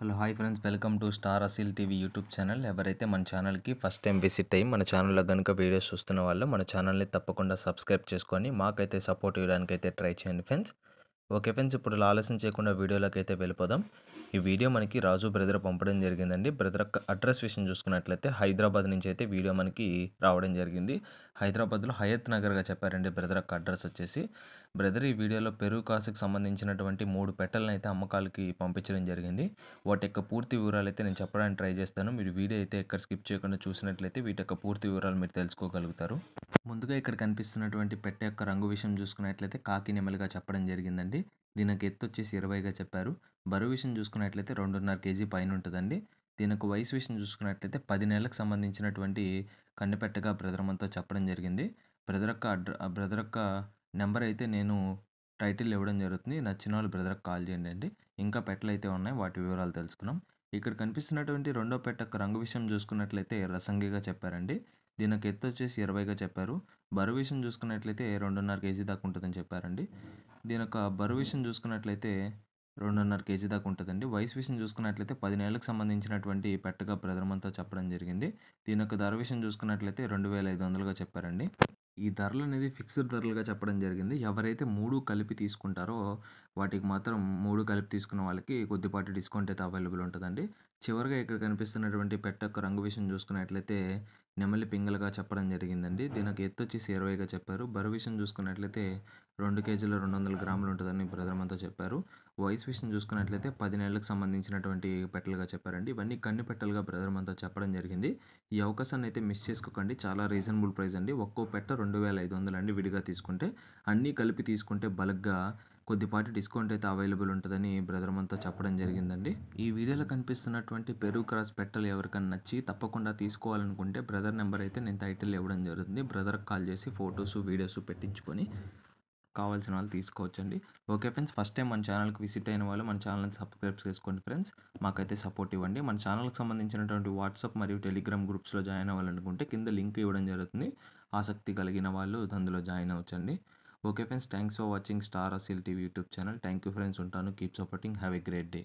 Hello hi friends, welcome to star Aseel TV YouTube channel. ఎవరైతే మన ఛానల్కి ఫస్ట్ టైం విజిట్ అయ్యి మన ఛానల్లో కనుక వీడియోస్ చూస్తున్న వాళ్ళు మన ఛానల్ని తప్పకుండా సబ్స్క్రైబ్ చేసుకొని మాకైతే సపోర్ట్ ఇవ్వడానికి అయితే ట్రై చేయండి ఫ్రెండ్స్. ఓకే ఫ్రెండ్స్, ఇప్పుడు ఆలస్యం చేయకుండా వీడియోలోకి అయితే వెళ్ళిపోదాం. ఈ వీడియో మనకి రాజు బ్రదర్ పంపడం జరిగిందండి. బ్రదర్ అడ్రస్ విషయం చూసుకున్నట్లయితే హైదరాబాద్ నుంచి అయితే వీడియో మనకి రావడం జరిగింది. హైదరాబాద్లో హయత్ నగర్గా చెప్పారండి బ్రదర్ అడ్రస్ వచ్చేసి. బ్రదర్ ఈ వీడియోలో పెరుగు కాసుకు సంబంధించినటువంటి 3 పెట్టెలను అయితే అమ్మకాలకి పంపించడం జరిగింది. వాటి యొక్క పూర్తి వివరాలు అయితే నేను చెప్పడానికి ట్రై చేస్తాను. మీరు వీడియో అయితే ఎక్కడ స్కిప్ చేయకుండా చూసినట్లయితే వీటి యొక్క పూర్తి వివరాలు మీరు తెలుసుకోగలుగుతారు. ముందుగా ఇక్కడ కనిపిస్తున్నటువంటి పెట్టె యొక్క రంగు విషయం చూసుకున్నట్లయితే కాకి నెమలిగా చెప్పడం జరిగిందండి. దీనికి ఎత్తు వచ్చేసి 20గా చెప్పారు. బరువు విషయం చూసుకున్నట్లయితే 2.5 కేజీ పైన ఉంటుందండి. దీని యొక్క వయసు విషయం చూసుకున్నట్లయితే 10 నెలలకు సంబంధించినటువంటి కన్నెపెట్టగా బ్రదర్ మనతో చెప్పడం జరిగింది. బ్రదర్ యొక్క నెంబర్ అయితే నేను టైటిల్ ఇవ్వడం జరుగుతుంది. నచ్చిన వాళ్ళు బ్రదర్కి కాల్ చేయండి అండి. ఇంకా పెట్టెలు అయితే ఉన్నాయి, వాటి వివరాలు తెలుసుకున్నాం. ఇక్కడ కనిపిస్తున్నటువంటి రెండో పెట్టె యొక్క రంగు విషయం చూసుకున్నట్లయితే రసంగిగా చెప్పారండి. దీనికి ఎత్తు వచ్చేసి 20గా చెప్పారు. బరువు విషయం చూసుకున్నట్లయితే 2.5 కేజీ దాకా ఉంటుందని చెప్పారండి. దీని యొక్క బరువు విషయం చూసుకున్నట్లయితే 2.5 కేజీ దాకా ఉంటుందండి. వయసు విషయం చూసుకున్నట్లయితే 10 నెలలకు సంబంధించినటువంటి పెట్టగా బ్రదర్ మనతో చెప్పడం జరిగింది. దీని యొక్క ధర విషయం చూసుకున్నట్లయితే 2500గా చెప్పారండి. ఈ ధరలు అనేది ఫిక్స్డ్ ధరలుగా చెప్పడం జరిగింది. ఎవరైతే 3 కలిపి తీసుకుంటారో వాటికి మాత్రం 3 కలిపి తీసుకున్న వాళ్ళకి కొద్దిపాటి డిస్కౌంట్ అయితే అవైలబుల్ ఉంటుందండి. చివరిగా ఇక్కడ కనిపిస్తున్నటువంటి పెట్టె యొక్క రంగు విషయం చూసుకున్నట్లయితే నెమలి పింగళగా చెప్పడం జరిగిందండి. దీనికి ఎత్తు వచ్చేసి 20గా చెప్పారు. బరువు విషయం చూసుకున్నట్లయితే 2 కేజీల 200 గ్రాములు ఉంటుందని బ్రదర్ మనతో చెప్పారు. వయసు విషయం చూసుకున్నట్లయితే 10 నెలలకు సంబంధించినటువంటి పెట్టెలుగా చెప్పారండి. ఇవన్నీ కన్ని పెట్టెలుగా బ్రదర్ మనతో చెప్పడం జరిగింది. ఈ అవకాశాన్ని అయితే మిస్ చేసుకోకండి. చాలా రీజనబుల్ ప్రైస్ అండి. ఒక్కో పెట్ట 2500 అండి. విడిగా తీసుకుంటే, అన్నీ కలిపి తీసుకుంటే బల్క్గా కొద్దిపాటి డిస్కౌంట్ అయితే అవైలబుల్ ఉంటుందని బ్రదర్ మనతో చెప్పడం జరిగిందండి. ఈ వీడియోలో కనిపిస్తున్నటువంటి పెరుగు క్రాస్ పెట్టెలు ఎవరికైనా నచ్చి తప్పకుండా తీసుకోవాలనుకుంటే బ్రదర్ నెంబర్ అయితే నేను టైటిల్ ఇవ్వడం జరుగుతుంది. బ్రదర్కి కాల్ చేసి ఫొటోస్ వీడియోస్ పెట్టించుకొని కావాల్సిన వాళ్ళు తీసుకోవచ్చండి. ఓకే ఫ్రెండ్స్, ఫస్ట్ టైం మన ఛానల్కి విజిట్ అయిన వాళ్ళు మన ఛానల్ని సబ్స్క్రైబ్ చేసుకోండి ఫ్రెండ్స్. మాకైతే సపోర్ట్ ఇవ్వండి. మన ఛానల్కి సంబంధించినటువంటి వాట్సాప్ మరియు టెలిగ్రామ్ గ్రూప్స్లో జాయిన్ అవ్వాలనుకుంటే కింద లింక్ ఇవ్వడం జరుగుతుంది. ఆసక్తి కలిగిన వాళ్ళు అందులో జాయిన్ అవ్వచ్చండి. Okay friends, thanks for watching star Aseel TV YouTube channel. Thank you friends, ఉంటాను. Keep supporting. Have a great day.